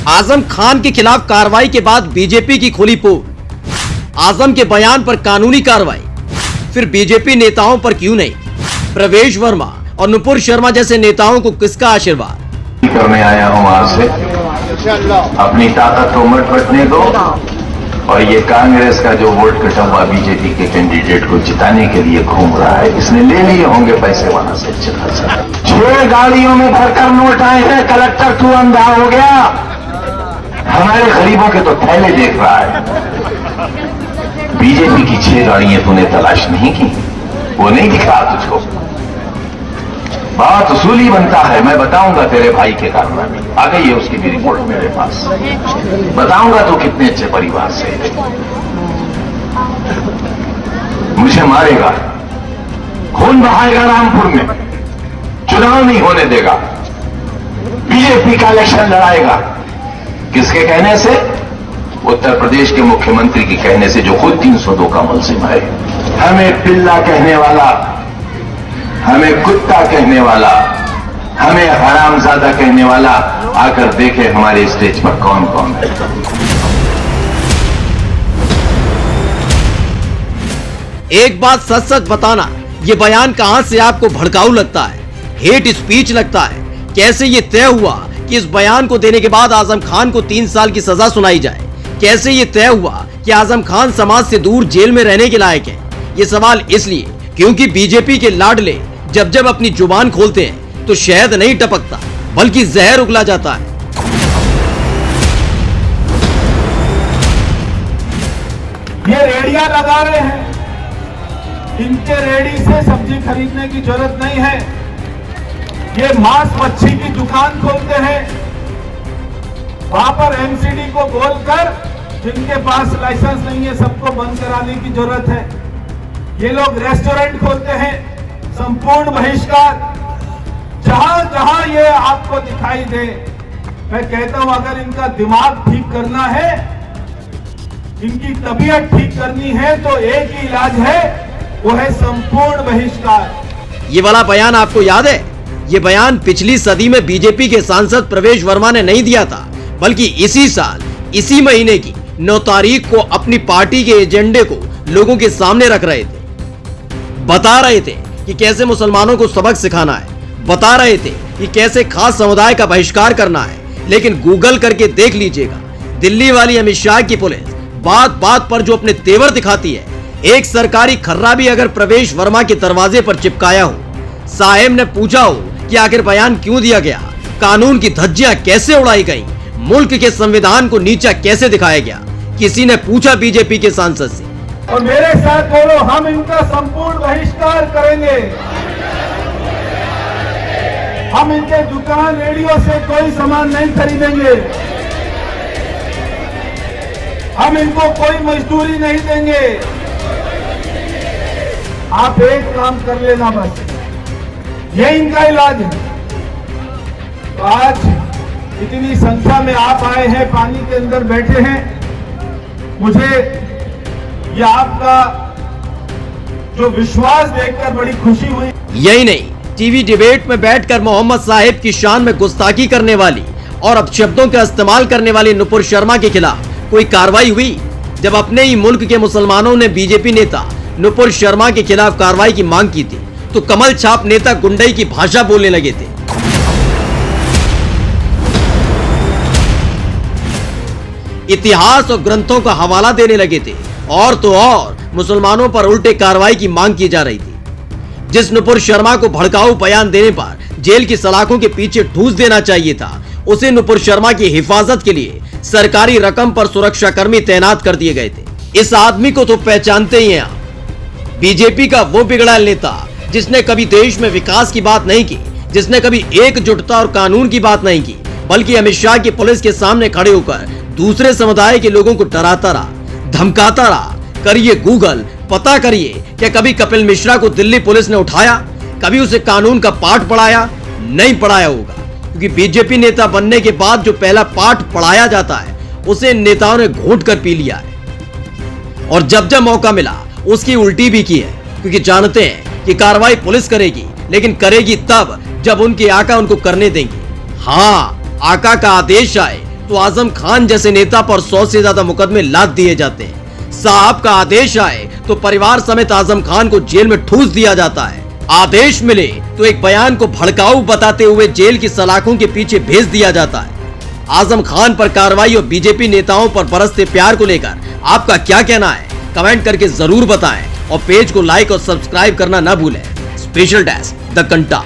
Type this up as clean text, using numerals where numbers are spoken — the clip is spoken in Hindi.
आजम खान के खिलाफ कार्रवाई के बाद बीजेपी की खुली पोल। आजम के बयान पर कानूनी कार्रवाई, फिर बीजेपी नेताओं पर क्यों नहीं? प्रवेश वर्मा और नुपुर शर्मा जैसे नेताओं को किसका आशीर्वाद? करने आया हूं आपसे, अपनी ताकत को मत बटने दो और ये कांग्रेस का जो वोट कटा हुआ बीजेपी के कैंडिडेट को जिताने के लिए घूम रहा है, इसने ले लिए होंगे पैसे वहां से। 6 गाड़ियों में भरकर नोट आए हैं। कलेक्टर तू अंधा हो गया? हमारे गरीबों के तो थैले देख रहा है। बीजेपी की 6 गाड़ियां तूने तलाश नहीं की, वो नहीं दिख रहा तुझको? बहुत उसूली बनता है। मैं बताऊंगा तेरे भाई के कारनामे, आ गई है उसकी भी रिपोर्ट मेरे पास। बताऊंगा तू कितने अच्छे परिवार से। मुझे मारेगा, खून बहाएगा रामपुर में, चुनाव नहीं होने देगा, बीजेपी का इलेक्शन लड़ाएगा। किसके कहने से? उत्तर प्रदेश के मुख्यमंत्री के कहने से, जो खुद 302 का मुलजिम है। हमें पिल्ला कहने वाला, हमें कुत्ता कहने वाला, हमें हरामजादा कहने वाला आकर देखे हमारे स्टेज पर कौन कौन है। एक बात सच सच बताना, ये बयान कहां से आपको भड़काऊ लगता है, हेट स्पीच लगता है? कैसे ये तय हुआ कि इस बयान को देने के बाद आजम खान को 3 साल की सजा सुनाई जाए? कैसे ये तय हुआ कि आजम खान समाज से दूर जेल में रहने के लायक है? ये सवाल इसलिए क्योंकि बीजेपी के लाडले जब जब अपनी जुबान खोलते हैं तो शहद नहीं टपकता बल्कि जहर उगला जाता है। ये रेडियां लगा रहे हैं, इनके रेडी से सब्जी खरीदने की जरूरत नहीं है। ये मांस मच्छी की दुकान खोलते हैं, वहां पर एमसीडी को बोलकर जिनके पास लाइसेंस नहीं है सबको बंद कराने की जरूरत है। ये लोग रेस्टोरेंट खोलते हैं, संपूर्ण बहिष्कार। जहां जहां ये आपको दिखाई दे, मैं कहता हूं अगर इनका दिमाग ठीक करना है, इनकी तबीयत ठीक करनी है तो एक ही इलाज है, वो है संपूर्ण बहिष्कार। ये वाला बयान आपको याद है? ये बयान पिछली सदी में बीजेपी के सांसद प्रवेश वर्मा ने नहीं दिया था, बल्कि इसी साल इसी महीने की 9 तारीख को अपनी पार्टी के एजेंडे को लोगों के सामने रख रहे थे। बता रहे थे कि कैसे मुसलमानों को सबक सिखाना है, बता रहे थे कि कैसे खास समुदाय का बहिष्कार करना है। लेकिन गूगल करके देख लीजिएगा, दिल्ली वाली अमित शाह की पुलिस बात बात पर जो अपने तेवर दिखाती है, एक सरकारी खर्रा भी अगर प्रवेश वर्मा के दरवाजे पर चिपकाया हो, साहेब ने पूछा हो कि आखिर बयान क्यों दिया गया, कानून की धज्जियां कैसे उड़ाई गई, मुल्क के संविधान को नीचा कैसे दिखाया गया, किसी ने पूछा बीजेपी के सांसद से? और मेरे साथ बोलो, हम इनका संपूर्ण बहिष्कार करेंगे। हम इनके दुकान रेडियो से कोई सामान नहीं खरीदेंगे, हम इनको कोई मजदूरी नहीं देंगे। आप एक काम कर लेना बस, ये इनका इलाज है। तो आज इतनी संख्या में आप आए हैं, पानी के अंदर बैठे हैं, मुझे ये आपका जो विश्वास देखकर बड़ी खुशी हुई। यही नहीं, टीवी डिबेट में बैठकर मोहम्मद साहिब की शान में गुस्ताखी करने वाली और अपशब्दों का इस्तेमाल करने वाली नुपुर शर्मा के खिलाफ कोई कार्रवाई हुई? जब अपने ही मुल्क के मुसलमानों ने बीजेपी नेता नुपुर शर्मा के खिलाफ कार्रवाई की मांग की थी, तो कमल छाप नेता गुंडई की भाषा बोलने लगे थे। इतिहास और ग्रंथों का हवाला देने लगे थे, और तो और मुसलमानों पर उल्टे कार्रवाई की मांग की जा रही थी। जिस नुपुर शर्मा को भड़काऊ बयान देने पर जेल की सलाखों के पीछे ठूस देना चाहिए था, उसे नुपुर शर्मा की हिफाजत के लिए सरकारी रकम पर सुरक्षा कर्मी तैनात कर दिए गए थे। इस आदमी को तो पहचानते ही हैं आप, बीजेपी का वो बिगड़ा नेता जिसने कभी देश में विकास की बात नहीं की, जिसने कभी एकजुटता और कानून की बात नहीं की, बल्कि अमित शाह की पुलिस के सामने खड़े होकर दूसरे समुदाय के लोगों को डराता रहा, धमकाता रहा। करिए गूगल, पता करिए क्या कभी कपिल मिश्रा को दिल्ली पुलिस ने उठाया, कभी उसे कानून का पाठ पढ़ाया? नहीं पढ़ाया होगा, क्योंकि बीजेपी नेता बनने के बाद जो पहला पाठ पढ़ाया जाता है उसे इन नेताओं ने घोंट कर पी लिया है, और जब जब मौका मिला उसकी उल्टी भी की है, क्योंकि जानते हैं कि कार्रवाई पुलिस करेगी, लेकिन करेगी तब जब उनके आका उनको करने देंगे। हाँ, आका का आदेश आए तो आजम खान जैसे नेता पर 100 से ज्यादा मुकदमे लाद दिए जाते हैं। साहब का आदेश आए तो परिवार समेत आजम खान को जेल में ठूस दिया जाता है। आदेश मिले तो एक बयान को भड़काऊ बताते हुए जेल की सलाखों के पीछे भेज दिया जाता है। आजम खान पर कार्रवाई और बीजेपी नेताओं पर बरसते प्यार को लेकर आपका क्या कहना है, कमेंट करके जरूर बताएं और पेज को लाइक और सब्सक्राइब करना ना भूलें। Special desk the कंटा।